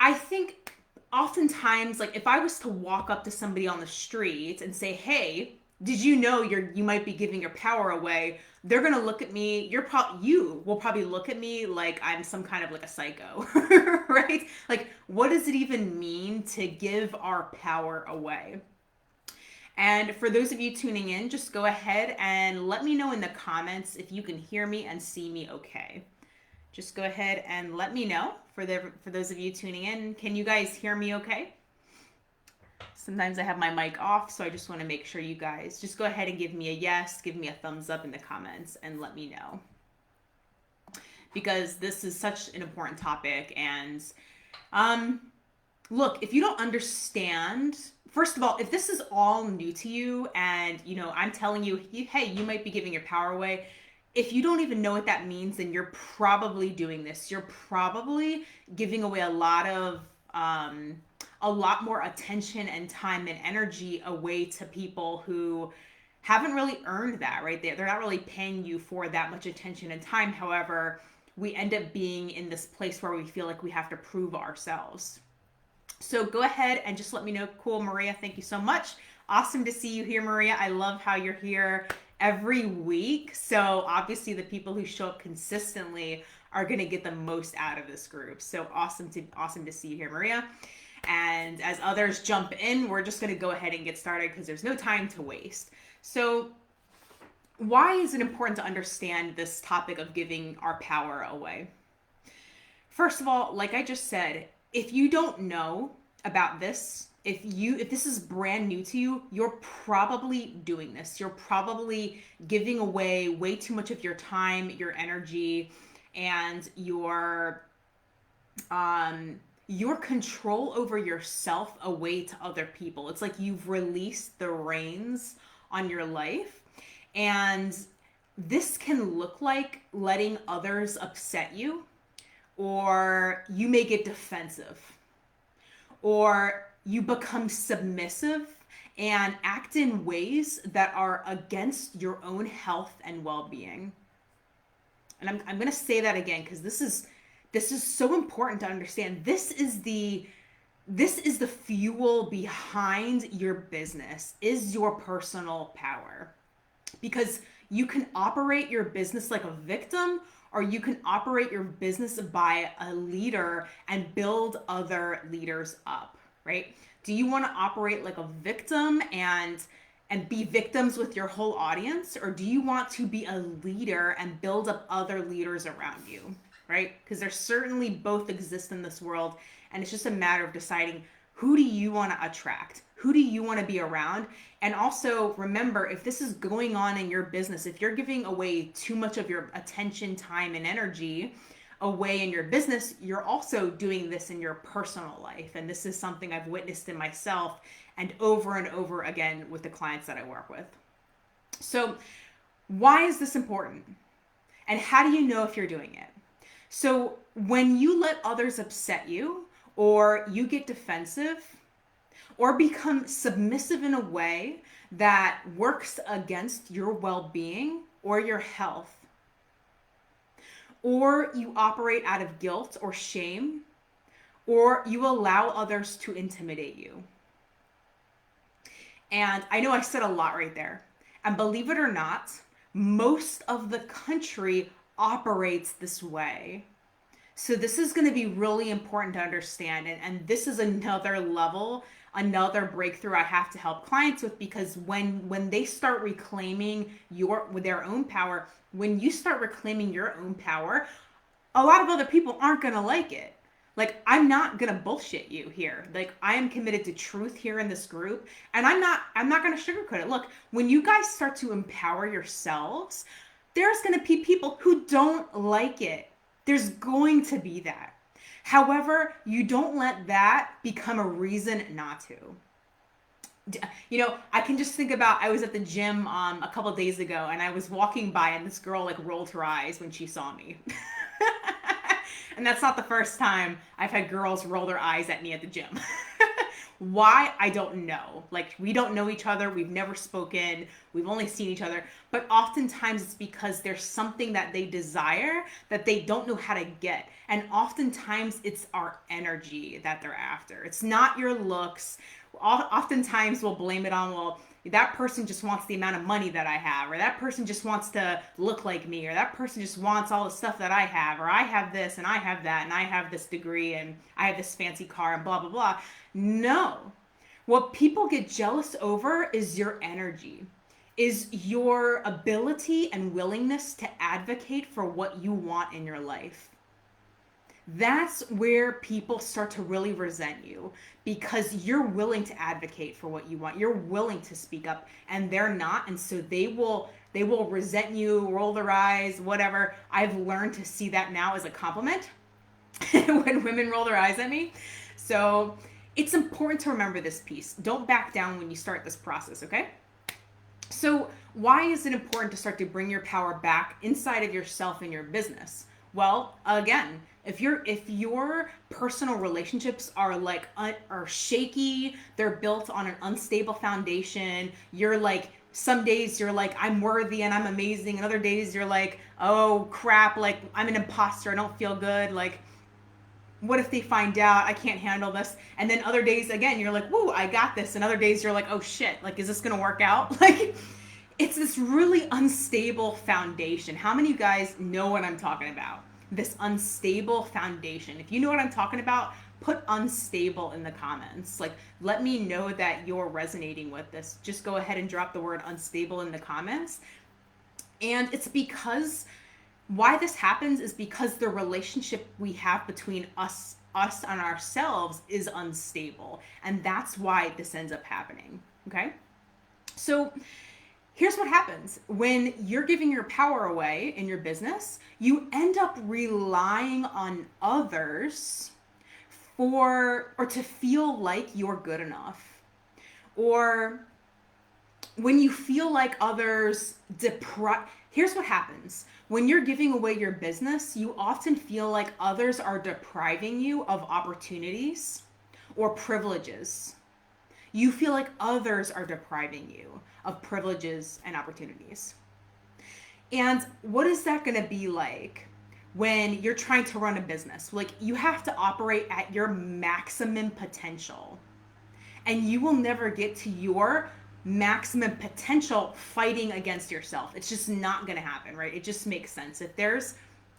I think oftentimes, like if I was to walk up to somebody on the street and say, "Hey, did you know you might be giving your power away?" They're gonna look at me. You will probably look at me like I'm some kind of like a psycho, right? Like, what does it even mean to give our power away? And for those of you tuning in, just go ahead and let me know in the comments if you can hear me and see me okay. Just go ahead and let me know for those of you tuning in. Can you guys hear me okay? Sometimes I have my mic off, so I just want to make sure you guys just go ahead and give me a yes, give me a thumbs up in the comments and let me know. Because this is such an important topic and um look, if you don't understand, first of all, if this is all new to you and, I'm telling you, hey, you might be giving your power away. If you don't even know what that means, then you're probably doing this. You're probably giving away a lot more attention and time and energy away to people who haven't really earned that, right? They're not really paying you for that much attention and time. However, we end up being in this place where we feel like we have to prove ourselves. So go ahead and just let me know. Cool, Maria. Thank you so much. Awesome to see you here, Maria. I love how you're here every week. So obviously the people who show up consistently are going to get the most out of this group. So awesome to see you here, Maria. And as others jump in, we're just going to go ahead and get started because there's no time to waste. So why is it important to understand this topic of giving our power away? First of all, like I just said, if you don't know about this, if this is brand new to you, you're probably doing this. You're probably giving away way too much of your time, your energy, and your control over yourself away to other people. It's like you've released the reins on your life. And this can look like letting others upset you, or you may get defensive, or you become submissive and act in ways that are against your own health and well-being. And I'm going to say that again because this is so important to understand. This is the fuel behind your business, is your personal power. Because you can operate your business like a victim, or you can operate your business by a leader and build other leaders up, right? Do you want to operate like a victim and be victims with your whole audience, or do you want to be a leader and build up other leaders around you, right? Because there certainly both exist in this world, and it's just a matter of deciding, who do you want to attract? Who do you want to be around? And also remember, if this is going on in your business, if you're giving away too much of your attention, time, and energy away in your business, you're also doing this in your personal life. And this is something I've witnessed in myself and over again with the clients that I work with. So why is this important? And how do you know if you're doing it? So when you let others upset you, or you get defensive, or become submissive in a way that works against your well-being or your health, or you operate out of guilt or shame, or you allow others to intimidate you. And I know I said a lot right there. And believe it or not, most of the country operates this way. So this is going to be really important to understand. And this is another level, another breakthrough I have to help clients with, because when they start reclaiming their own power, when you start reclaiming your own power, a lot of other people aren't going to like it. Like, I'm not going to bullshit you here. Like, I am committed to truth here in this group, and I'm not going to sugarcoat it. Look, when you guys start to empower yourselves, there's going to be people who don't like it. There's going to be that. However, you don't let that become a reason not to. I can just think about, I was at the gym a couple of days ago, and I was walking by, and this girl like rolled her eyes when she saw me. And that's not the first time I've had girls roll their eyes at me at the gym. Why? I don't know. Like, we don't know each other. We've never spoken. we've only seen each other, but oftentimes it's because there's something that they desire that they don't know how to get. And oftentimes it's our energy that they're after. It's not your looks. Oftentimes we'll blame it on, well, that person just wants the amount of money that I have, or that person just wants to look like me, or that person just wants all the stuff that I have, or I have this and I have that and I have this degree and I have this fancy car and blah, blah, blah. No. What people get jealous over is your energy, is your ability and willingness to advocate for what you want in your life. That's where people start to really resent you, because you're willing to advocate for what you want. You're willing to speak up, and they're not. And so they will resent you, roll their eyes, whatever. I've learned to see that now as a compliment when women roll their eyes at me. So it's important to remember this piece. Don't back down when you start this process, okay? So why is it important to start to bring your power back inside of yourself and your business? Well, again, if your personal relationships are like are shaky, they're built on an unstable foundation, you're like, some days you're like, I'm worthy and I'm amazing, and other days you're like, oh crap, like I'm an imposter, I don't feel good, like what if they find out, I can't handle this. And then other days again you're like, woo, I got this. And other days you're like, oh shit, like is this gonna work out? Like it's this really unstable foundation. How many of you guys know what I'm talking about? This unstable foundation. If you know what I'm talking about, put unstable in the comments. Like, let me know that you're resonating with this. Just go ahead and drop the word unstable in the comments. And it's because, why this happens is because the relationship we have between us and ourselves is unstable. And that's why this ends up happening, okay? So here's what happens. When you're giving your power away in your business, you end up relying on others or to feel like you're good enough. Or when you feel like others here's what happens. When you're giving away your business, you often feel like others are depriving you of opportunities or privileges. You feel like others are depriving you of privileges and opportunities. And what is that going to be like when you're trying to run a business? Like, you have to operate at your maximum potential, and you will never get to your maximum potential fighting against yourself. It's just not going to happen, right? It just makes sense. If there's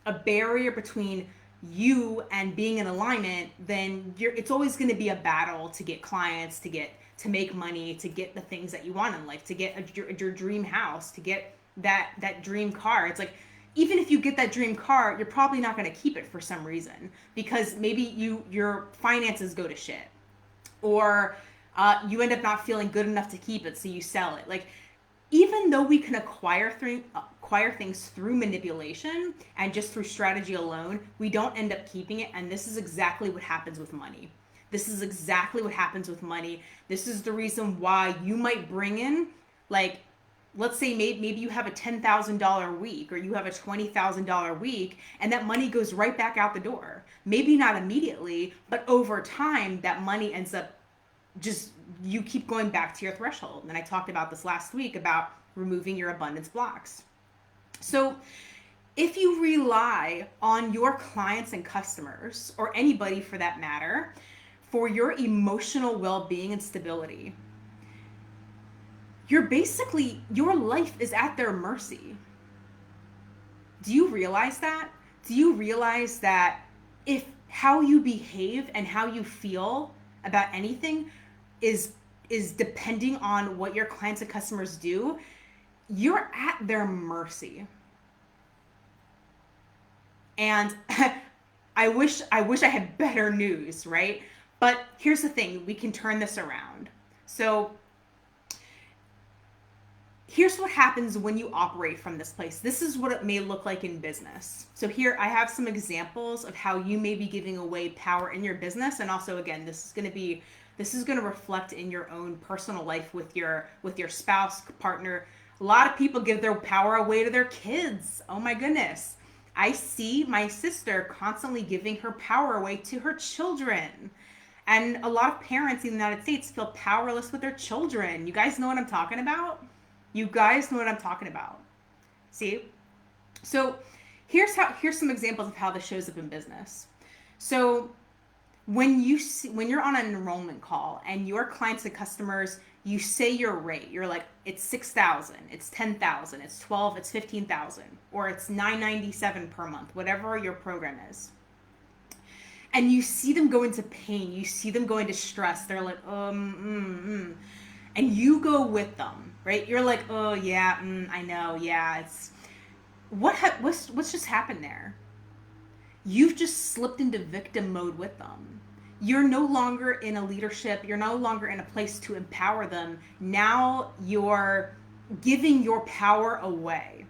a barrier between you and being in alignment, then it's always going to be a battle to get clients, to make money, to get the things that you want in life, to get your dream house, to get that dream car. It's like, even if you get that dream car, you're probably not going to keep it for some reason, because maybe your finances go to shit, or you end up not feeling good enough to keep it, so you sell it. Like, even though we can acquire things through manipulation and just through strategy alone, we don't end up keeping it. And this is exactly what happens with money. This is exactly what happens with money. This is the reason why you might bring in, like, let's say maybe you have a $10,000 week, or you have a $20,000 week, and that money goes right back out the door. Maybe not immediately, but over time, that money ends up you keep going back to your threshold. And I talked about this last week about removing your abundance blocks. So if you rely on your clients and customers, or anybody for that matter, for your emotional well-being and stability, your life is at their mercy. Do you realize that? Do you realize that if how you behave and how you feel about anything is depending on what your clients and customers do, you're at their mercy. And I wish I had better news, right? But here's the thing, we can turn this around. So here's what happens when you operate from this place. This is what it may look like in business. So here I have some examples of how you may be giving away power in your business. And also, again, this is going to reflect in your own personal life with your spouse, partner. A lot of people give their power away to their kids. Oh my goodness. I see my sister constantly giving her power away to her children. And a lot of parents in the United States feel powerless with their children. You guys know what I'm talking about? You guys know what I'm talking about. See? So here's some examples of how this shows up in business. So when you're on an enrollment call and your clients and customers, you say your rate, you're like, it's 6,000, it's 10,000, it's 12, it's 15,000, or it's 997 per month, whatever your program is. And you see them go into pain, you see them go into stress. They're like, and you go with them, right? You're like, oh yeah, I know, yeah. It's what's just happened there? You've just slipped into victim mode with them. You're no longer in a leadership, you're no longer in a place to empower them. Now you're giving your power away.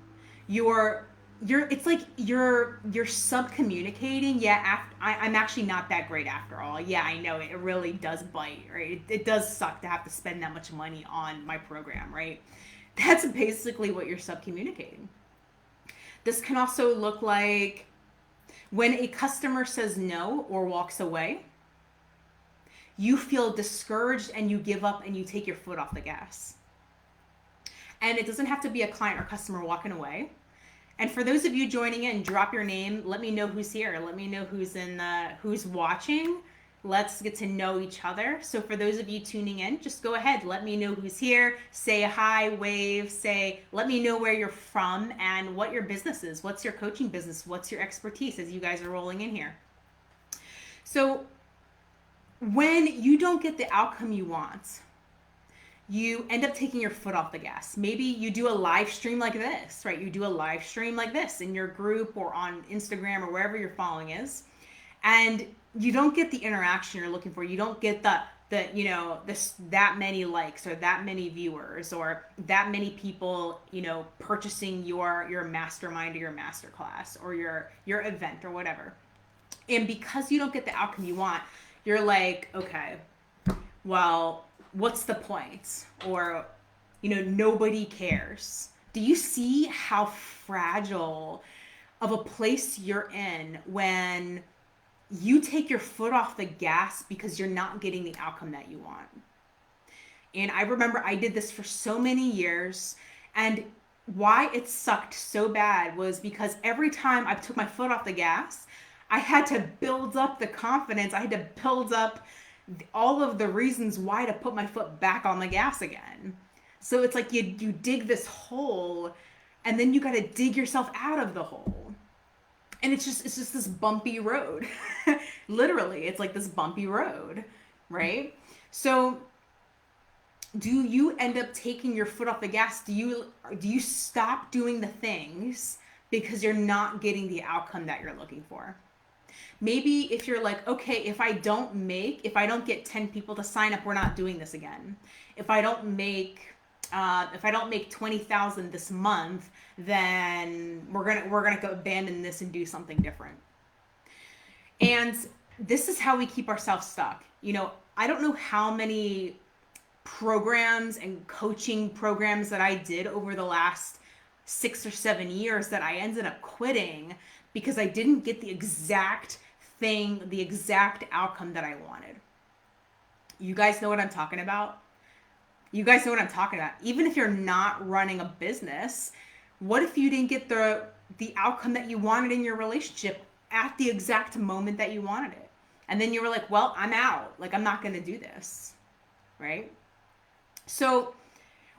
You're it's like you're sub communicating. Yeah, I'm actually not that great after all. Yeah, I know it really does bite, right? It does suck to have to spend that much money on my program, right? That's basically what you're sub communicating. This can also look like when a customer says no or walks away, you feel discouraged and you give up and you take your foot off the gas. And it doesn't have to be a client or customer walking away. And for those of you joining in, drop your name. Let me know who's here. Let me know who's watching. Let's get to know each other. So for those of you tuning in, just go ahead. Let me know who's here. Say hi, wave, let me know where you're from and what your business is. What's your coaching business? What's your expertise as you guys are rolling in here? So when you don't get the outcome you want, you end up taking your foot off the gas. Maybe you do a live stream like this, right? You do a live stream like this in your group or on Instagram or wherever your following is, and you don't get the interaction you're looking for. You don't get that many likes or that many viewers or that many people, purchasing your mastermind or your masterclass or your event or whatever. And because you don't get the outcome you want, you're like, okay, well, what's the point? Or, nobody cares. Do you see how fragile of a place you're in when you take your foot off the gas because you're not getting the outcome that you want? And I remember I did this for so many years, and why it sucked so bad was because every time I took my foot off the gas, I had to build up the confidence. I had to build up all of the reasons why to put my foot back on the gas again. So it's like you dig this hole, and then you got to dig yourself out of the hole. And it's just this bumpy road. Literally, it's like this bumpy road, right? So do you end up taking your foot off the gas? Do you stop doing the things because you're not getting the outcome that you're looking for? Maybe if you're like, okay, if I don't get 10 people to sign up, we're not doing this again. If I don't make 20,000 this month, then we're gonna go abandon this and do something different. And this is how we keep ourselves stuck. I don't know how many programs and coaching programs that I did over the last 6 or 7 years that I ended up quitting because I didn't get the exact outcome that I wanted. You guys know what I'm talking about? Even if you're not running a business, what if you didn't get the outcome that you wanted in your relationship at the exact moment that you wanted it? And then you were like, well, I'm out. Like, I'm not going to do this, right? So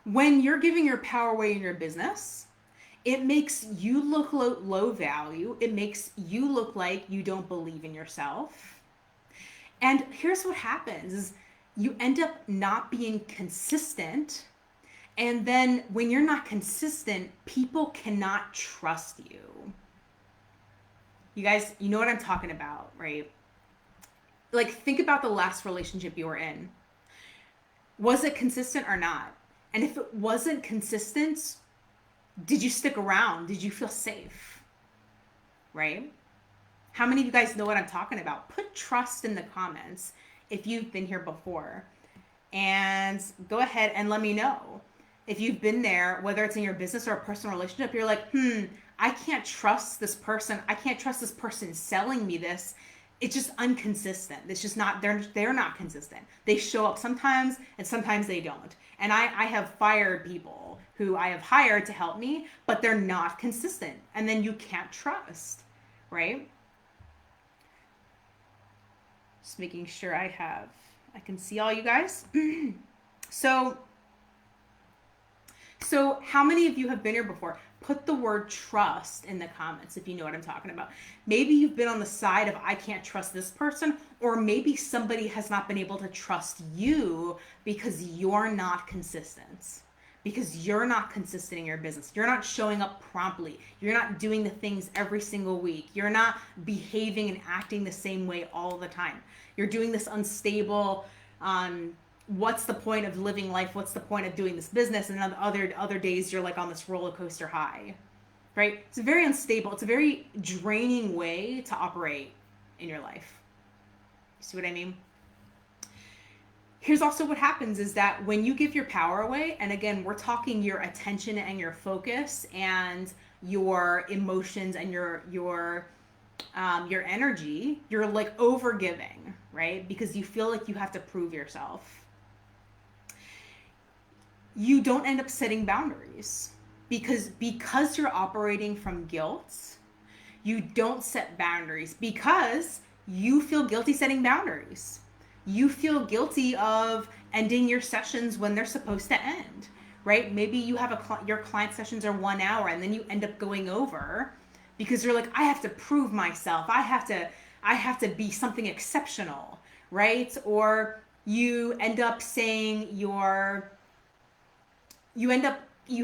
when you're giving your power away in your business, it makes you look low value. It makes you look like you don't believe in yourself. And here's what happens is you end up not being consistent. And then when you're not consistent, people cannot trust you. You guys, you know what I'm talking about, right? Like, think about the last relationship you were in. Was it consistent or not? And if it wasn't consistent, did you stick around? Did you feel safe? Right? How many of you guys know what I'm talking about? Put trust in the comments if you've been here before. And go ahead and let me know. If you've been there, whether it's in your business or a personal relationship, you're like, I can't trust this person. I can't trust this person selling me this. It's just inconsistent. It's just not, they're not consistent. They show up sometimes and sometimes they don't. And I have fired people who I have hired to help me, but they're not consistent. And then you can't trust, right? Just making sure I can see all you guys. So how many of you have been here before? Put the word trust in the comments if you know what I'm talking about. Maybe you've been on the side of I can't trust this person, or maybe somebody has not been able to trust you because you're not consistent. Because you're not consistent in your business. You're not showing up promptly. You're not doing the things every single week. You're not behaving and acting the same way all the time. You're doing this unstable, what's the point of living life? What's the point of doing this business? And then other days you're like on this roller coaster high, right? It's very unstable. It's a very draining way to operate in your life. See what I mean? Here's also what happens is that when you give your power away, and again, we're talking your attention and your focus and your emotions and your energy, you're like over giving, right? Because you feel like you have to prove yourself. You don't end up setting boundaries because you're operating from guilt. You don't set boundaries because you feel guilty setting boundaries. You feel guilty of ending your sessions when they're supposed to end, right? Maybe you have your client sessions are 1 hour and then you end up going over because you're like, I have to prove myself. I have to be something exceptional, right? Or you end up saying you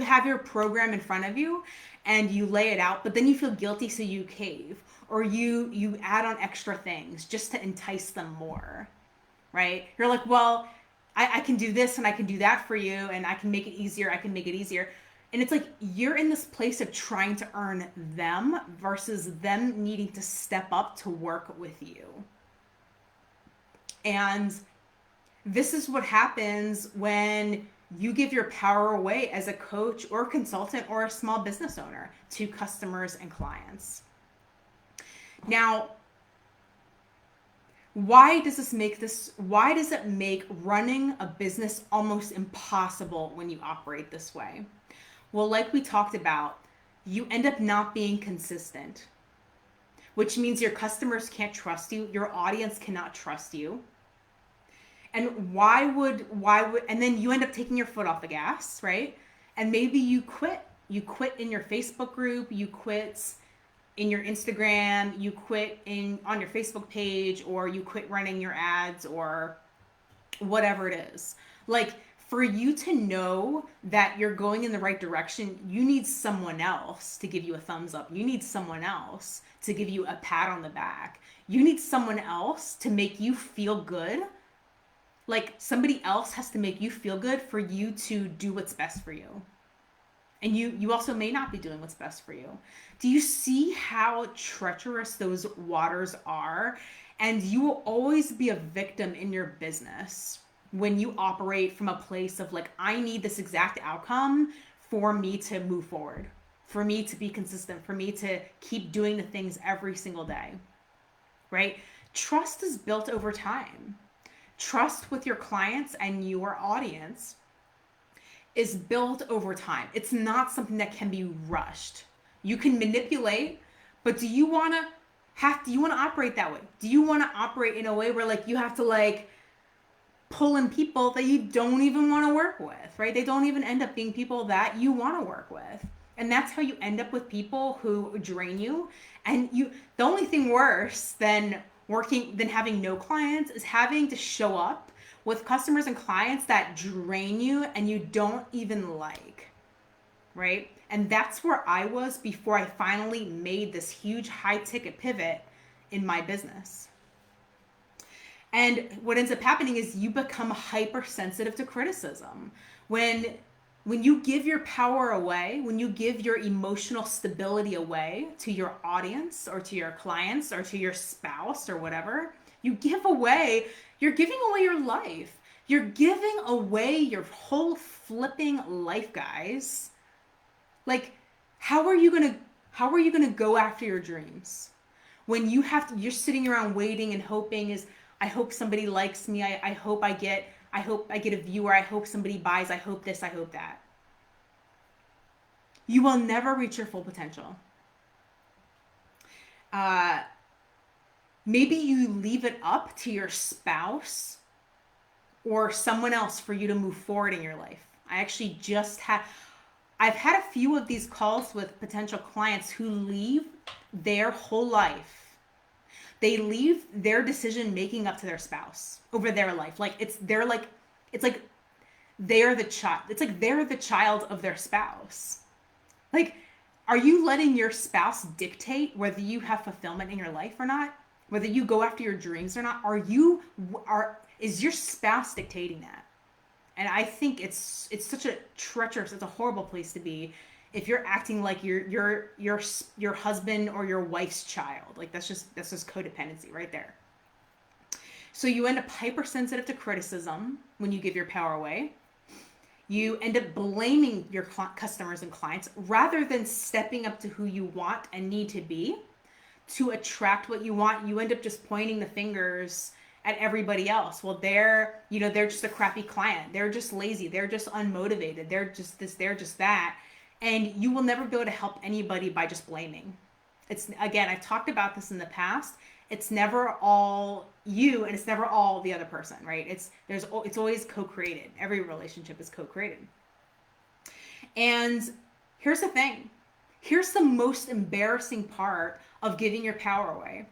have your program in front of you and you lay it out, but then you feel guilty, so you cave, or you add on extra things just to entice them more, right? You're like, well, I can do this and I can do that for you and I can make it easier. And it's like you're in this place of trying to earn them versus them needing to step up to work with you. And this is what happens when you give your power away as a coach or consultant or a small business owner to customers and clients. Now, why does it make running a business almost impossible when you operate this way? Well, like we talked about, you end up not being consistent, which means your customers can't trust you, your audience cannot trust you. And and then you end up taking your foot off the gas, right? And maybe you quit in your Facebook group, you quit in your Instagram, you quit on your Facebook page, or you quit running your ads or whatever it is. Like, for you to know that you're going in the right direction, you need someone else to give you a thumbs up. You need someone else to give you a pat on the back. You need someone else to make you feel good. Like, somebody else has to make you feel good for you to do what's best for you. And you also may not be doing what's best for you. Do you see how treacherous those waters are? And you will always be a victim in your business when you operate from a place of like, I need this exact outcome for me to move forward, for me to be consistent, for me to keep doing the things every single day, right? Trust is built over time. Trust with your clients and your audience is built over time. It's not something that can be rushed. You can manipulate, but do you want to operate that way? Do you want to operate in a way where like you have to like pull in people that you don't even want to work with, right? They don't even end up being people that you want to work with. And that's how you end up with people who drain you. And the only thing worse than having no clients is having to show up with customers and clients that drain you and you don't even like, right? And that's where I was before I finally made this huge high ticket pivot in my business. And what ends up happening is you become hypersensitive to criticism. When you give your power away, when you give your emotional stability away to your audience or to your clients or to your spouse or whatever, you're giving away your life. You're giving away your whole flipping life, guys. Like, how are you gonna go after your dreams when you're sitting around waiting and hoping I hope somebody likes me. I hope I get a viewer. I hope somebody buys. I hope this, I hope that. You will never reach your full potential. Uh, Maybe you leave it up to your spouse or someone else for you to move forward in your life. I've had a few of these calls with potential clients who leave their whole life. They leave their decision making up to their spouse over their life. It's like they're the child. It's like they're the child of their spouse. Like, are you letting your spouse dictate whether you have fulfillment in your life or not? Whether you go after your dreams or not? Is your spouse dictating that? And I think it's such a treacherous, it's a horrible place to be if you're acting like your husband or your wife's child. Like that's just codependency right there. So you end up hypersensitive to criticism when you give your power away. You end up blaming your customers and clients rather than stepping up to who you want and need to be to attract what you want. You end up just pointing the fingers at everybody else. Well, they're just a crappy client. They're just lazy. They're just unmotivated. They're just this, they're just that. And you will never be able to help anybody by just blaming. Again, I've talked about this in the past. It's never all you and it's never all the other person, right? It's always co-created. Every relationship is co-created. And here's the thing. Here's the most embarrassing part of giving your power away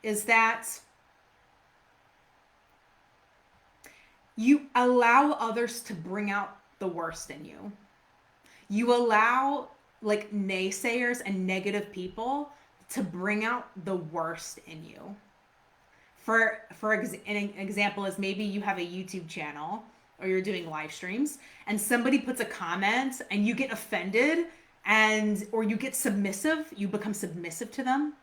is that you allow others to bring out the worst in you. You allow like naysayers and negative people to bring out the worst in you. An example is maybe you have a YouTube channel or you're doing live streams and somebody puts a comment and you get offended or you get submissive, you become submissive to them.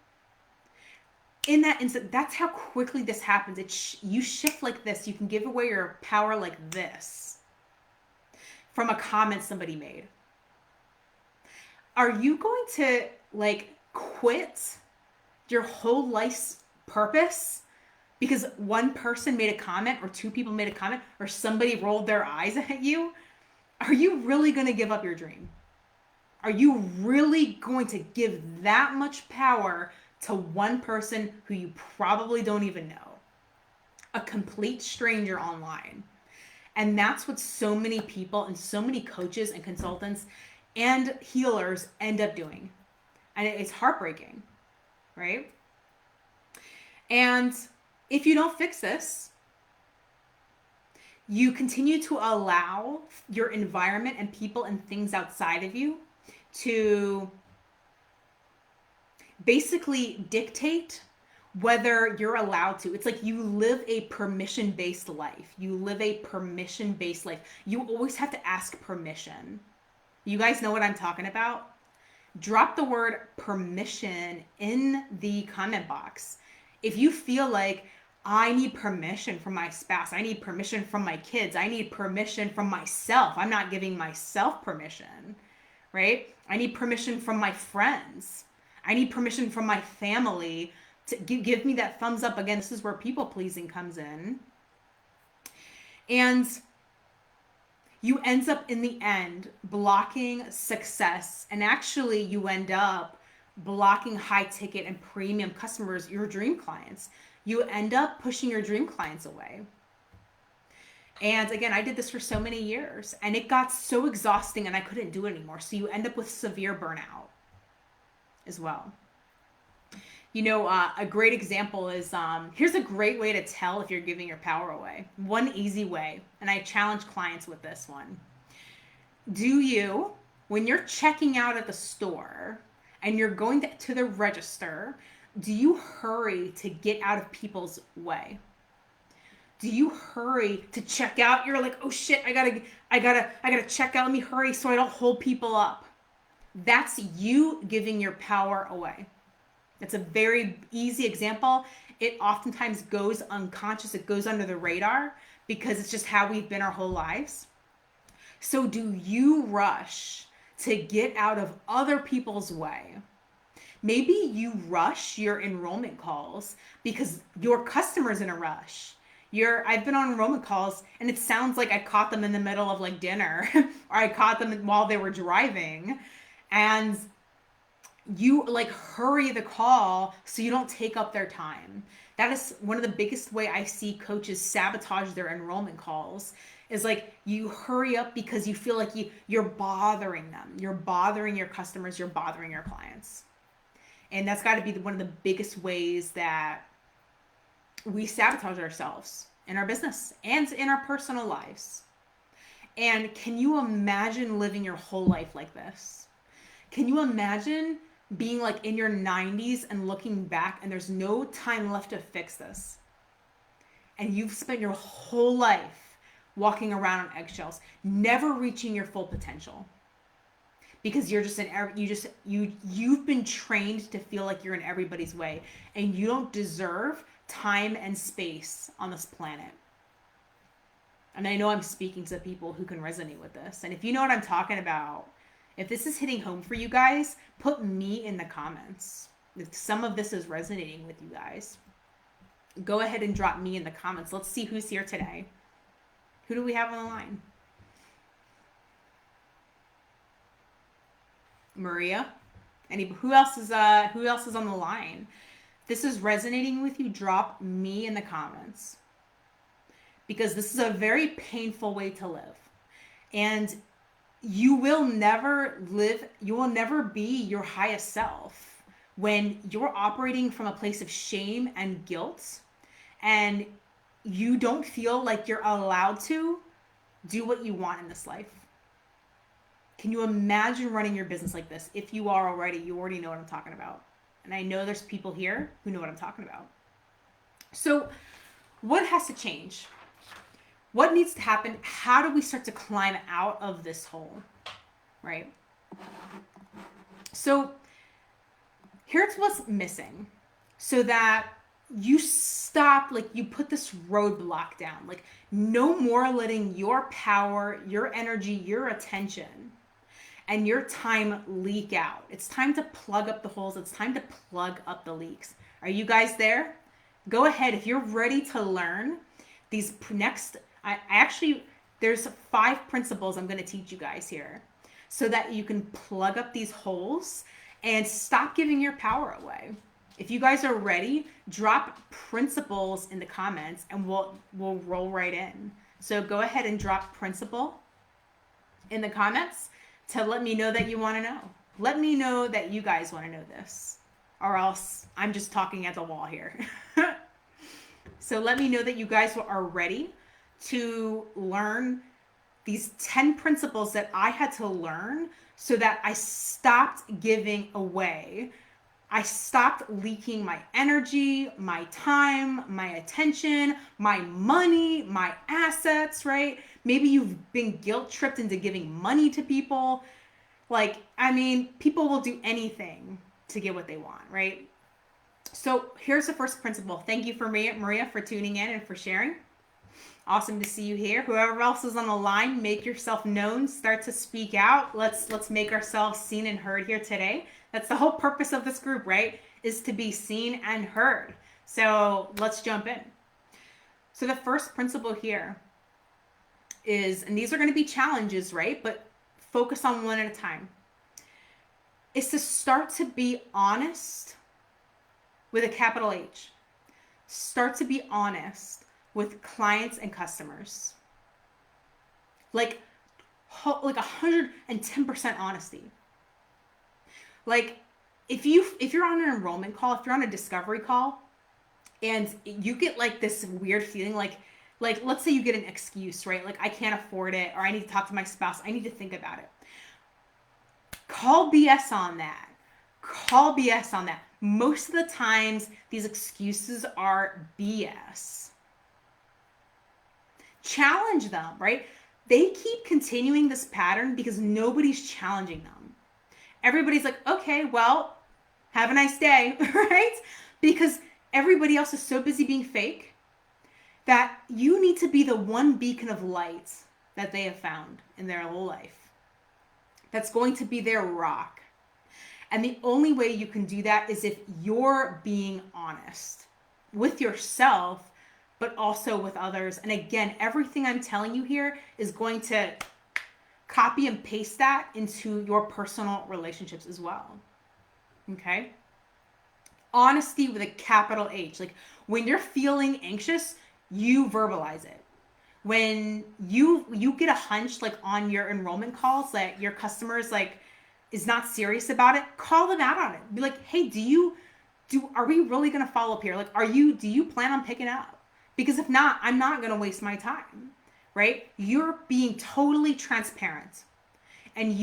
In that instant, that's how quickly this happens. You shift like this. You can give away your power like this from a comment somebody made. Are you going to like quit your whole life's purpose because one person made a comment or two people made a comment or somebody rolled their eyes at you? Are you really going to give up your dream? Are you really going to give that much power to one person who you probably don't even know? A complete stranger online. And that's what so many people and so many coaches and consultants and healers end up doing. And it's heartbreaking, right? And if you don't fix this, you continue to allow your environment and people and things outside of you to basically dictate whether you're allowed to. It's like you live a permission-based life. You live a permission-based life. You always have to ask permission. You guys know what I'm talking about? Drop the word permission in the comment box. If you feel like I need permission from my spouse, I need permission from my kids, I need permission from myself, I'm not giving myself permission, right? I need permission from my friends. I need permission from my family to give me that thumbs up. Again, this is where people pleasing comes in. And you end up in the end blocking success. And actually you end up blocking high ticket and premium customers, your dream clients. You end up pushing your dream clients away. And again, I did this for so many years and it got so exhausting and I couldn't do it anymore. So you end up with severe burnout as well. You know, a great example is, here's a great way to tell if you're giving your power away. One easy way, and I challenge clients with this one. Do you, when you're checking out at the store and you're going to the register, do you hurry to get out of people's way? Do you hurry to check out? You're like, oh shit, I gotta check out. Let me hurry so I don't hold people up. That's you giving your power away. It's a very easy example. It oftentimes goes unconscious. It goes under the radar because it's just how we've been our whole lives. So do you rush to get out of other people's way? Maybe you rush your enrollment calls because your customer's in a rush. I've been on enrollment calls and it sounds like I caught them in the middle of like dinner or I caught them while they were driving. And you like hurry the call so you don't take up their time. That is one of the biggest way I see coaches sabotage their enrollment calls, is like you hurry up because you feel like you're bothering them. You're bothering your customers, you're bothering your clients. And that's got to be one of the biggest ways that we sabotage ourselves in our business and in our personal lives. And can you imagine living your whole life like this? Can you imagine being like in your 90s and looking back and there's no time left to fix this? And you've spent your whole life walking around on eggshells, never reaching your full potential. Because you're just you've been trained to feel like you're in everybody's way and you don't deserve time and space on this planet. And I know I'm speaking to people who can resonate with this. And if you know what I'm talking about, if this is hitting home for you guys, put me in the comments. If some of this is resonating with you guys, go ahead and drop me in the comments. Let's see who's here today. Who do we have on the line? Maria? Who else is on the line? If this is resonating with you, drop me in the comments. Because this is a very painful way to live. And you will never be your highest self when you're operating from a place of shame and guilt and you don't feel like you're allowed to do what you want in this life. Can you imagine running your business like this? If you are already, you already know what I'm talking about. And I know there's people here who know what I'm talking about. So what has to change? What needs to happen? How do we start to climb out of this hole, right? So here's what's missing so that you stop, like you put this roadblock down, like no more letting your power, your energy, your attention, and your time leak out. It's time to plug up the holes. It's time to plug up the leaks. Are you guys there? Go ahead. If you're ready to learn these next, there's 5 principles I'm going to teach you guys here so that you can plug up these holes and stop giving your power away. If you guys are ready, drop principles in the comments and we'll roll right in. So go ahead and drop principle in the comments to let me know that you want to know. Let me know that you guys want to know this, or else I'm just talking at the wall here. So let me know that you guys are ready to learn these 10 principles that I had to learn so that I stopped giving away. I stopped leaking my energy, my time, my attention, my money, my assets, right? Maybe you've been guilt tripped into giving money to people. People will do anything to get what they want, right? So here's the first principle. Thank you for Maria for tuning in and for sharing. Awesome to see you here. Whoever else is on the line, make yourself known. Start to speak out. Let's make ourselves seen and heard here today. That's the whole purpose of this group, right? Is to be seen and heard. So let's jump in. So the first principle here is, and these are going to be challenges, right? But focus on one at a time, is to start to be honest with a capital H. Start to be honest with clients and customers. Like 110% honesty. Like if you're on an enrollment call, if you're on a discovery call and you get like this weird feeling like let's say you get an excuse, right? Like I can't afford it, or I need to talk to my spouse. I need to think about it. Call BS on that. Call BS on that. Most of the times these excuses are BS. Challenge them, right? They keep continuing this pattern because nobody's challenging them. Everybody's like, okay, well, have a nice day, right? Because everybody else is so busy being fake that you need to be the one beacon of light that they have found in their whole life. That's going to be their rock. And the only way you can do that is if you're being honest with yourself, but also with others. And again, everything I'm telling you here is going to copy and paste that into your personal relationships as well. Okay? Honesty with a capital H. Like when you're feeling anxious, you verbalize it. When you get a hunch like on your enrollment calls that your customers like is not serious about it, call them out on it. Be like, "Hey, are we really going to follow up here? Like do you plan on picking up? Because if not, I'm not going to waste my time." Right? You're being totally transparent. And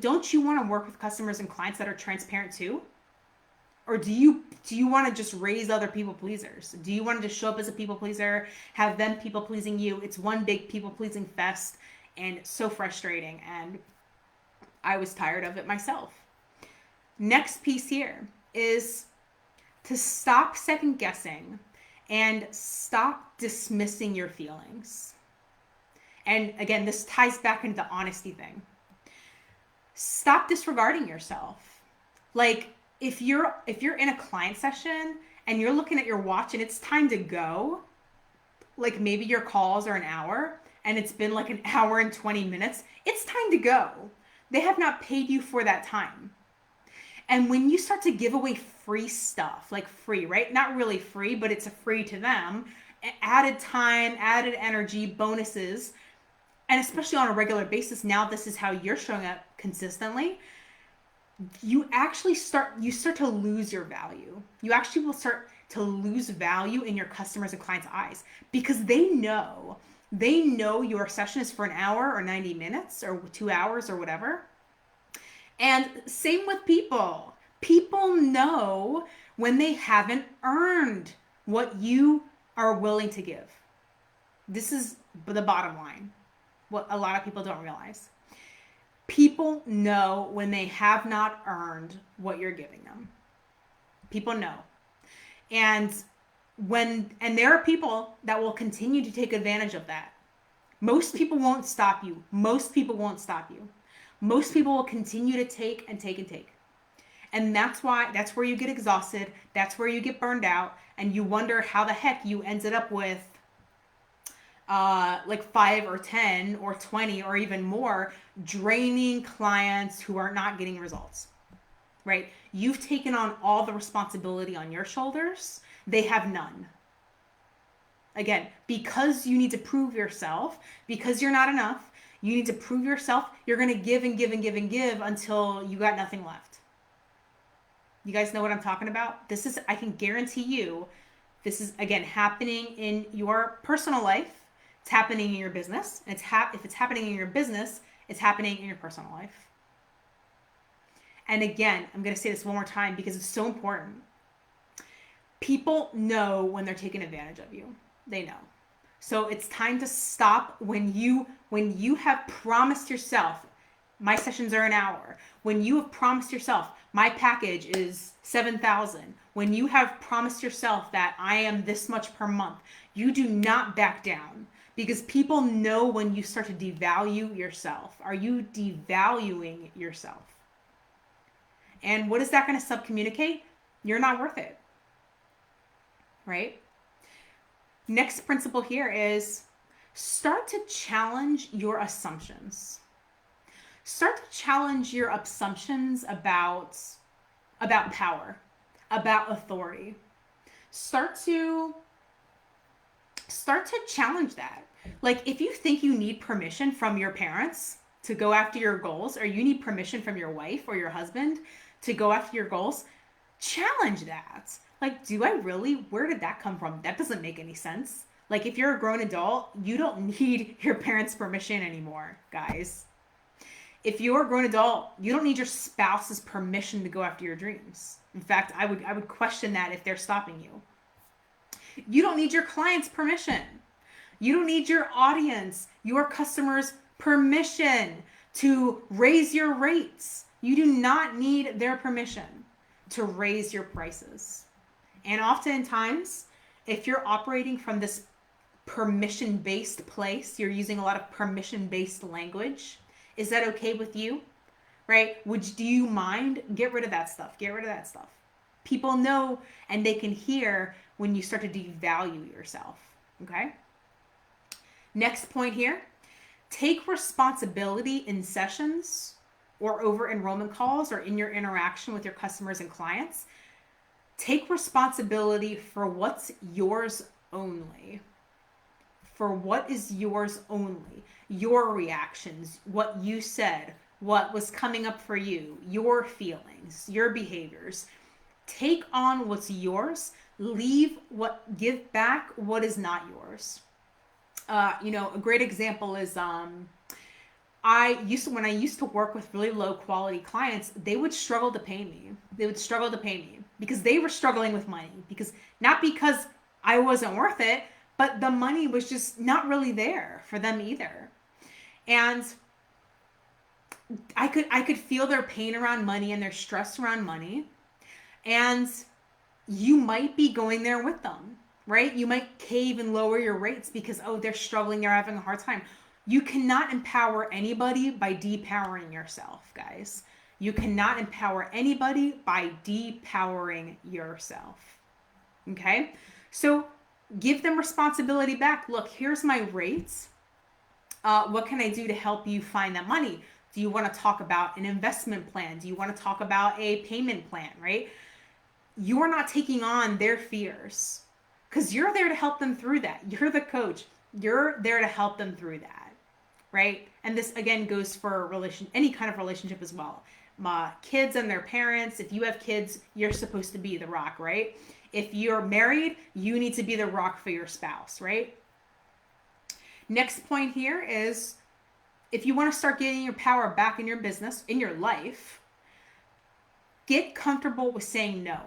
don't you want to work with customers and clients that are transparent too? Or do you want to just raise other people pleasers? Do you want to just show up as a people pleaser, have them people pleasing you? It's one big people pleasing fest, and so frustrating, and I was tired of it myself. Next piece here is to stop second guessing and stop dismissing your feelings. And again, this ties back into the honesty thing. Stop disregarding yourself. Like if you're in a client session and you're looking at your watch and it's time to go, like maybe your calls are an hour and it's been like an hour and 20 minutes, it's time to go. They have not paid you for that time. And when you start to give away free stuff, like free, right? Not really free, but it's a free to them, added time, added energy, bonuses, and especially on a regular basis, now this is how you're showing up consistently, you start to lose your value. You actually will start to lose value in your customers and clients' eyes because they know your session is for an hour or 90 minutes or 2 hours or whatever. And same with people. People know when they haven't earned what you are willing to give. This is the bottom line. What a lot of people don't realize. People know when they have not earned what you're giving them. People know. And there are people that will continue to take advantage of that. Most people won't stop you. Most people will continue to take and take and take. And that's where you get exhausted. That's where you get burned out. And you wonder how the heck you ended up with like 5 or 10 or 20 or even more draining clients who are not getting results, right? You've taken on all the responsibility on your shoulders. They have none. Again, because you need to prove yourself, because you're not enough, you need to prove yourself. You're going to give and give and give and give until you got nothing left. You guys know what I'm talking about? I can guarantee you, this is, again, happening in your personal life. It's happening in your business. And if it's happening in your business, it's happening in your personal life. And again, I'm going to say this one more time because it's so important. People know when they're taking advantage of you. They know. So it's time to stop when you have promised yourself, my sessions are an hour. When you have promised yourself, my package is $7,000. When you have promised yourself that I am this much per month, you do not back down. Because people know when you start to devalue yourself. Are you devaluing yourself? And what is that going to subcommunicate? You're not worth it. Right? Next principle here is start to challenge your assumptions. Start to challenge your assumptions about power, about authority. Start to challenge that. Like if you think you need permission from your parents to go after your goals, or you need permission from your wife or your husband to go after your goals, challenge that. Like, do I really? Where did that come from? That doesn't make any sense. Like if you're a grown adult, you don't need your parents' permission anymore, guys. If you're a grown adult, you don't need your spouse's permission to go after your dreams. In fact, I would question that if they're stopping you. You don't need your client's permission. You don't need your audience, your customers' permission to raise your rates. You do not need their permission to raise your prices. And oftentimes, if you're operating from this permission-based place, you're using a lot of permission-based language. Is that okay with you? Right? Do you mind? Get rid of that stuff. Get rid of that stuff. People know and they can hear when you start to devalue yourself. Okay? Next point here. Take responsibility in sessions or over enrollment calls or in your interaction with your customers and clients. Take responsibility for what's yours only. For what is yours only. Your reactions, what you said, what was coming up for you, your feelings, your behaviors. Take on what's yours, give back what is not yours. A great example is when I used to work with really low quality clients, they would struggle to pay me. They would struggle to pay me because they were struggling with money, not because I wasn't worth it, but the money was just not really there for them either. And I could feel their pain around money and their stress around money. And you might be going there with them, right? You might cave and lower your rates because, they're struggling, they're having a hard time. You cannot empower anybody by depowering yourself, guys. You cannot empower anybody by depowering yourself. Okay? So give them responsibility back. Look, here's my rates. What can I do to help you find that money? Do you want to talk about an investment plan? Do you want to talk about a payment plan, right? You're not taking on their fears because you're there to help them through that. You're the coach. You're there to help them through that, right? And this, again, goes for any kind of relationship as well. My kids and their parents, if you have kids, you're supposed to be the rock, right? If you're married, you need to be the rock for your spouse, right? Next point here is, if you want to start getting your power back in your business, in your life, get comfortable with saying no.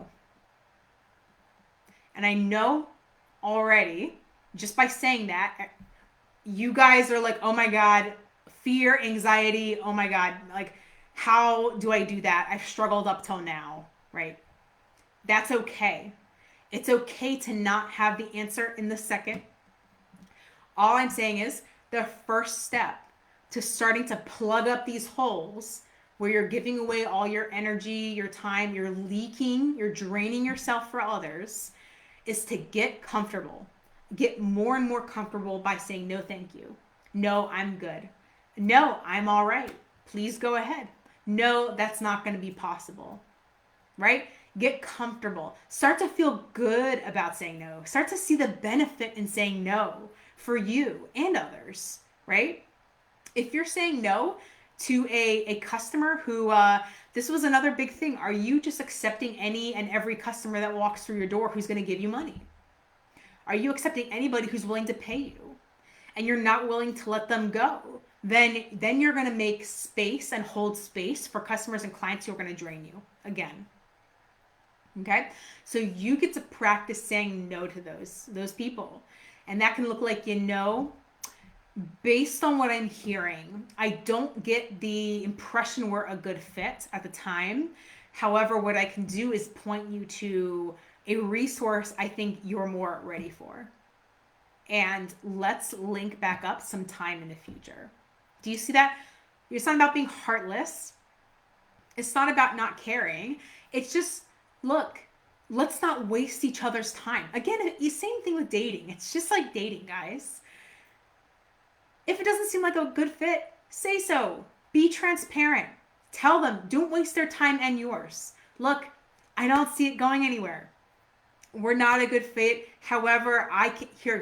And I know already, just by saying that, you guys are like, oh my God, fear, anxiety, oh my God, like, how do I do that? I've struggled up till now, right? That's okay. It's okay to not have the answer in the second. All I'm saying is the first step to starting to plug up these holes where you're giving away all your energy, your time, you're leaking, you're draining yourself for others, is to get comfortable. Get more and more comfortable by saying, no, thank you. No, I'm good. No, I'm all right. Please go ahead. No, that's not going to be possible, right? Get comfortable. Start to feel good about saying no. Start to see the benefit in saying no for you and others, right? If you're saying no to a customer who, this was another big thing. Are you just accepting any and every customer that walks through your door who's going to give you money? Are you accepting anybody who's willing to pay you and you're not willing to let them go? Then you're going to make space and hold space for customers and clients who are going to drain you again. Okay? So you get to practice saying no to those people. And that can look like, based on what I'm hearing, I don't get the impression we're a good fit at the time. However, what I can do is point you to a resource I think you're more ready for. And let's link back up sometime in the future. Do you see that? It's not about being heartless. It's not about not caring. It's just, look, let's not waste each other's time. Again, same thing with dating. It's just like dating, guys. If it doesn't seem like a good fit, say so. Be transparent. Tell them, don't waste their time and yours. Look, I don't see it going anywhere. We're not a good fit. However,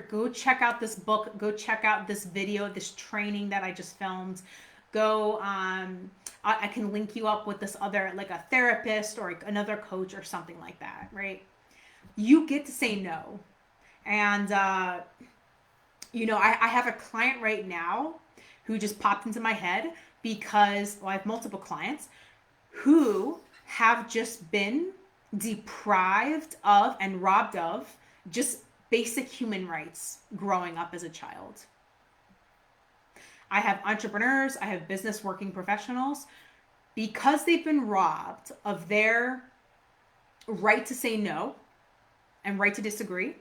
go check out this book. Go check out this video, this training that I just filmed. Go, I can link you up with this other, like a therapist or another coach or something like that, right? You get to say no. And, I have a client right now who just popped into my head because, I have multiple clients who have just been deprived of and robbed of just basic human rights growing up as a child. I have entrepreneurs, I have business working professionals, because they've been robbed of their right to say no and right to disagree.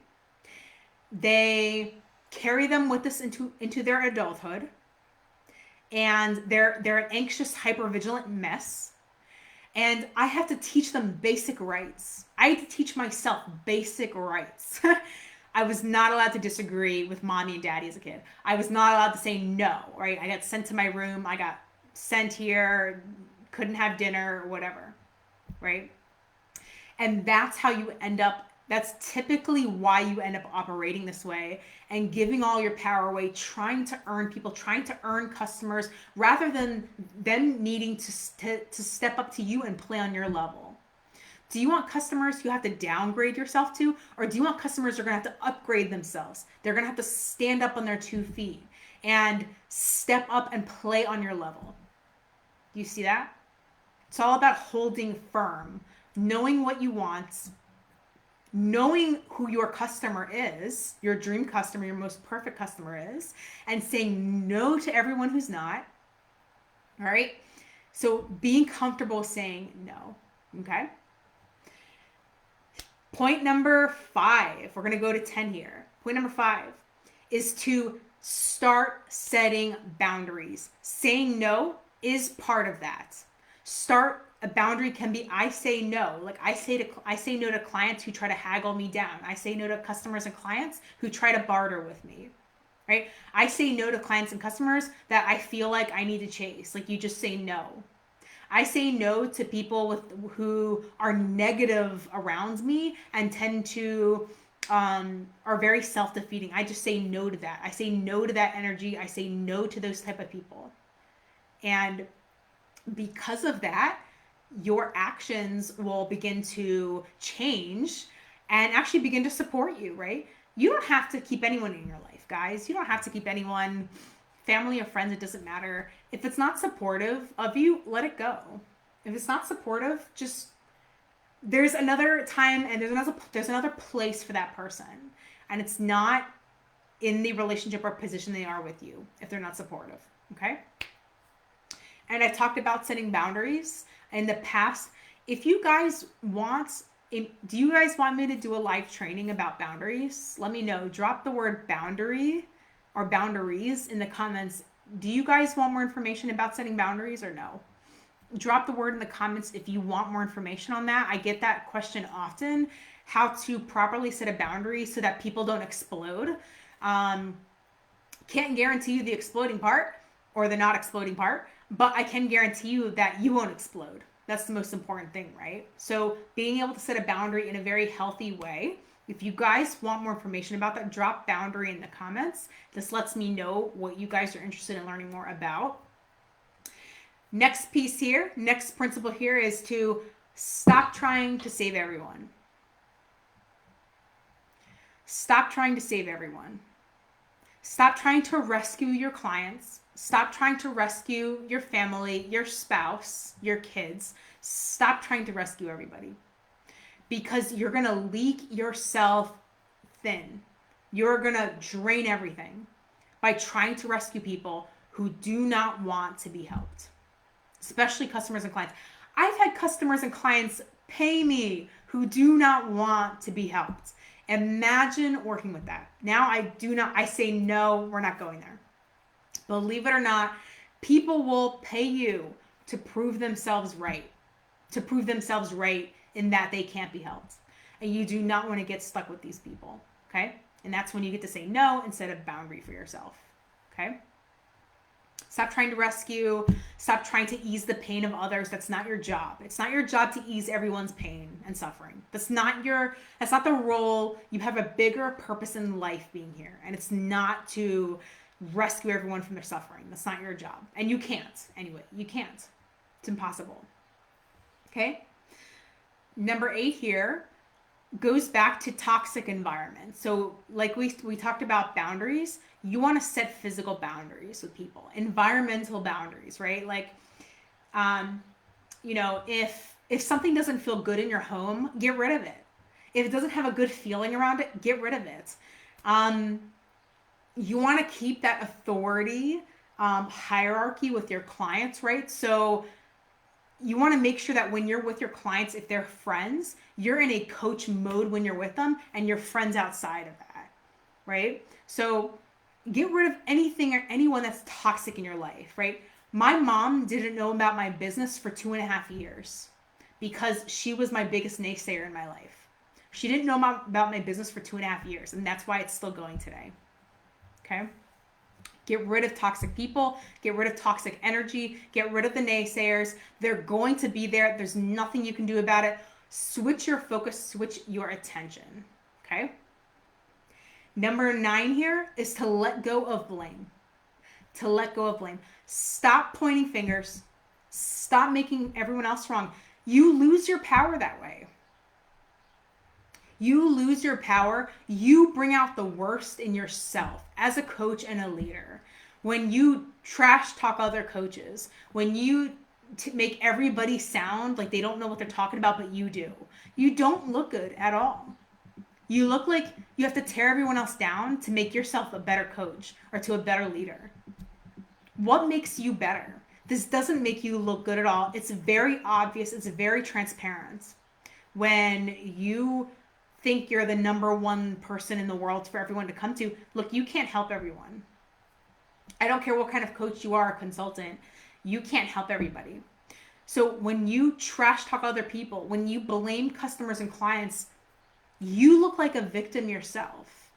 They carry them with us into their adulthood, and they're an anxious, hypervigilant mess. And I have to teach them basic rights. I had to teach myself basic rights. I was not allowed to disagree with mommy and daddy as a kid. I was not allowed to say no, right? I got sent to my room. I got sent here, couldn't have dinner or whatever, right? And that's how you end up, that's typically why you end up operating this way and giving all your power away, trying to earn people, trying to earn customers, rather than them needing to step up to you and play on your level. Do you want customers you have to downgrade yourself to, or do you want customers who are going to have to upgrade themselves? They're going to have to stand up on their 2 feet and step up and play on your level. Do you see that? It's all about holding firm, knowing what you want, knowing who your customer is, your dream customer, your most perfect customer is, and saying no to everyone who's not. All right? So being comfortable saying no. Okay? Point number 5, we're going to go to 10 here. Point number 5 is to start setting boundaries. Saying no is part of that. A boundary can be, I say no. Like I say no to clients who try to haggle me down. I say no to customers and clients who try to barter with me. Right? I say no to clients and customers that I feel like I need to chase. Like you just say no. I say no to people who are negative around me and tend to are very self-defeating. I just say no to that. I say no to that energy. I say no to those type of people. And because of that, your actions will begin to change and actually begin to support you, right? You don't have to keep anyone in your life, guys. You don't have to keep anyone, family or friends, it doesn't matter. If it's not supportive of you, let it go. If it's not supportive, just, there's another time and there's another place for that person. And it's not in the relationship or position they are with you if they're not supportive, okay? And I talked about setting boundaries in the past. If you guys want, do you guys want me to do a live training about boundaries? Let me know. Drop the word boundary or boundaries in the comments. Do you guys want more information about setting boundaries or no? Drop the word in the comments if you want more information on that. I get that question often, how to properly set a boundary so that people don't explode. Can't guarantee you the exploding part or the not exploding part, but I can guarantee you that you won't explode. That's the most important thing, right? So being able to set a boundary in a very healthy way. If you guys want more information about that, drop boundary in the comments. This lets me know what you guys are interested in learning more about. Next piece here, next principle here is to stop trying to save everyone. Stop trying to save everyone. Stop trying to rescue your clients. Stop trying to rescue your family, your spouse, your kids. Stop trying to rescue everybody. Because you're going to leak yourself thin. You're going to drain everything by trying to rescue people who do not want to be helped. Especially customers and clients. I've had customers and clients pay me who do not want to be helped. Imagine working with that. Now I say no, we're not going there. Believe it or not, people will pay you to prove themselves right. To prove themselves right in that they can't be helped. And you do not want to get stuck with these people, okay? And that's when you get to say no instead of boundary for yourself, okay? Stop trying to rescue. Stop trying to ease the pain of others. That's not your job. It's not your job to ease everyone's pain and suffering. That's not the role. You have a bigger purpose in life being here. And it's not to rescue everyone from their suffering. That's not your job. And you can't. Anyway, you can't. It's impossible. Okay? Number 8 here goes back to toxic environments. So like we talked about boundaries, you want to set physical boundaries with people, environmental boundaries, right? Like, if something doesn't feel good in your home, get rid of it. If it doesn't have a good feeling around it, get rid of it. You want to keep that authority hierarchy with your clients, right? So you want to make sure that when you're with your clients, if they're friends, you're in a coach mode when you're with them and you're friends outside of that, right? So get rid of anything or anyone that's toxic in your life, right? My mom didn't know about my business for 2.5 years because she was my biggest naysayer in my life. She didn't know about my business for 2.5 years, and that's why it's still going today. Okay? Get rid of toxic people, get rid of toxic energy, get rid of the naysayers. They're going to be there. There's nothing you can do about it. Switch your focus, switch your attention. Okay? Number 9 here is to let go of blame. To let go of blame. Stop pointing fingers. Stop making everyone else wrong. You lose your power that way. You lose your power. You bring out the worst in yourself as a coach and a leader. When you trash talk other coaches, when you make everybody sound like they don't know what they're talking about, but you do, you don't look good at all. You look like you have to tear everyone else down to make yourself a better coach or to a better leader. What makes you better? This doesn't make you look good at all. It's very obvious. It's very transparent. When you think you're the number one person in the world for everyone to come to, look, you can't help everyone. I don't care what kind of coach you are, a consultant, you can't help everybody. So when you trash talk other people, when you blame customers and clients, you look like a victim yourself.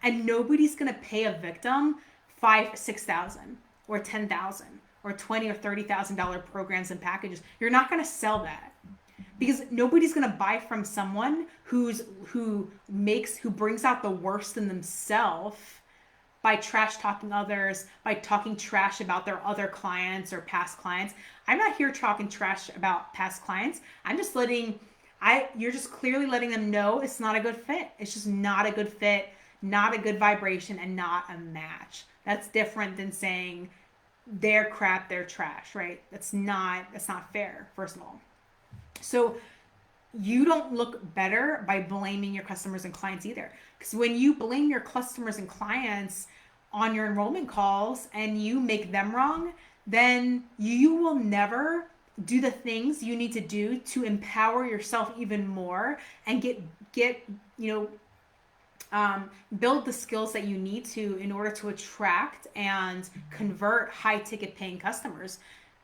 And nobody's going to pay a victim $5,000, $6,000 or $10,000 or $20,000 or $30,000 programs and packages. You're not going to sell that, because nobody's going to buy from someone who brings out the worst in themselves by trash talking others, by talking trash about their other clients or past clients. I'm not here talking trash about past clients. You're just clearly letting them know it's not a good fit. It's just not a good fit, not a good vibration, and not a match. That's different than saying they're crap, they're trash, right? That's not fair, first of all. So you don't look better by blaming your customers and clients either. Because when you blame your customers and clients on your enrollment calls and you make them wrong, then you will never do the things you need to do to empower yourself even more and build the skills that you need to in order to attract and convert high ticket paying customers.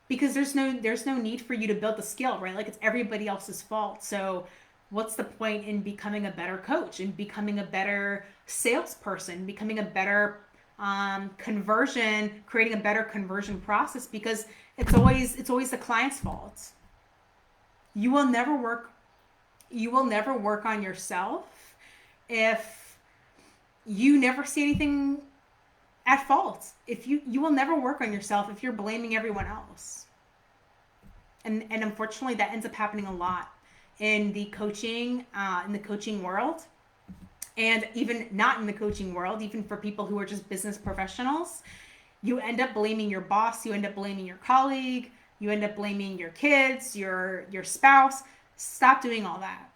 Because there's no need for you to build the skill, right? Like, it's everybody else's fault. So what's the point in becoming a better coach and becoming a better salesperson, becoming a better creating a better conversion process? Because it's always the client's fault. You will never work on yourself if you never see anything at fault. If you will never work on yourself if you're blaming everyone else. And unfortunately that ends up happening a lot in the coaching world, and even not in the coaching world, even for people who are just business professionals. You end up blaming your boss, you end up blaming your colleague, you end up blaming your kids, your spouse. Stop doing all that.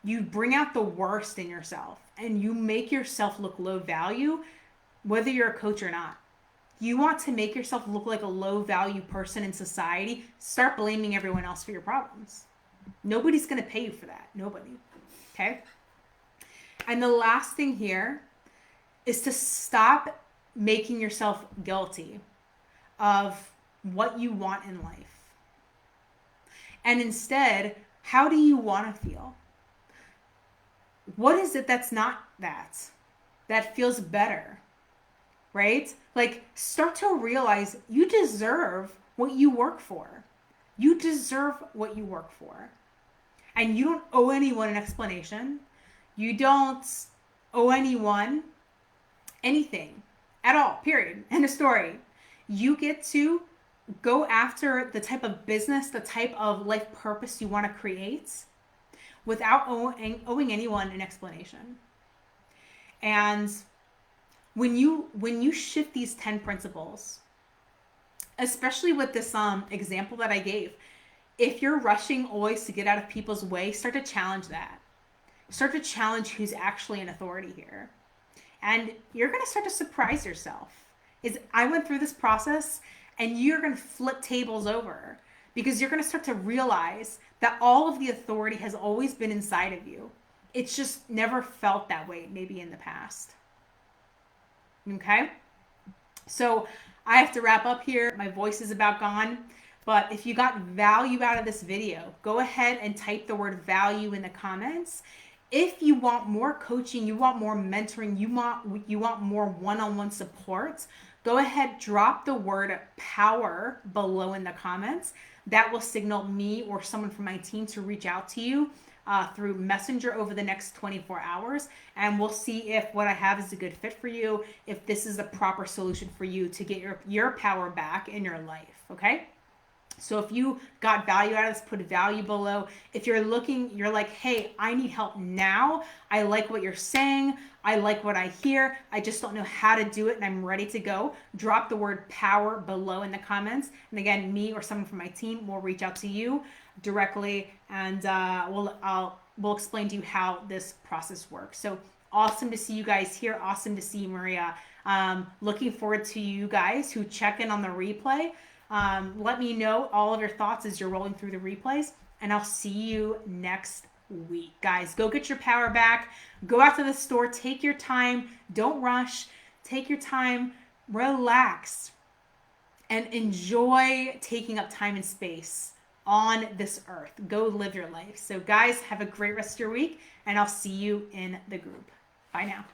You bring out the worst in yourself and you make yourself look low value, whether you're a coach or not. You want to make yourself look like a low value person in society, start blaming everyone else for your problems. Nobody's going to pay you for that. Nobody. Okay? And the last thing here is to stop making yourself guilty of what you want in life. And instead, how do you want to feel? What is it that's not that feels better? Right? Like, start to realize you deserve what you work for. You deserve what you work for. And you don't owe anyone an explanation. You don't owe anyone anything at all, period. End of story. You get to go after the type of business, the type of life purpose you want to create without owing anyone an explanation. And when you shift these 10 principles, especially with this example that I gave, if you're rushing always to get out of people's way, start to challenge that. Start to challenge who's actually in authority here. And you're going to start to surprise yourself. I went through this process and you're going to flip tables over, because you're going to start to realize that all of the authority has always been inside of you. It's just never felt that way, maybe in the past. Okay? So I have to wrap up here. My voice is about gone. But if you got value out of this video, go ahead and type the word value in the comments. If you want more coaching, you want more mentoring, you want more one-on-one support, go ahead, drop the word power below in the comments. That will signal me or someone from my team to reach out to you through Messenger over the next 24 hours. And we'll see if what I have is a good fit for you, if this is a proper solution for you to get your power back in your life, okay? So if you got value out of this, put value below. If you're looking, you're like, hey, I need help now. I like what you're saying. I like what I hear. I just don't know how to do it and I'm ready to go. Drop the word power below in the comments. And again, me or someone from my team will reach out to you directly and we'll explain to you how this process works. So awesome to see you guys here. Awesome to see you, Maria. Looking forward to you guys who check in on the replay. Let me know all of your thoughts as you're rolling through the replays, and I'll see you next week. Guys, go get your power back. Go out to the store. Take your time. Don't rush. Take your time. Relax. And enjoy taking up time and space on this earth. Go live your life. So, guys, have a great rest of your week, and I'll see you in the group. Bye now.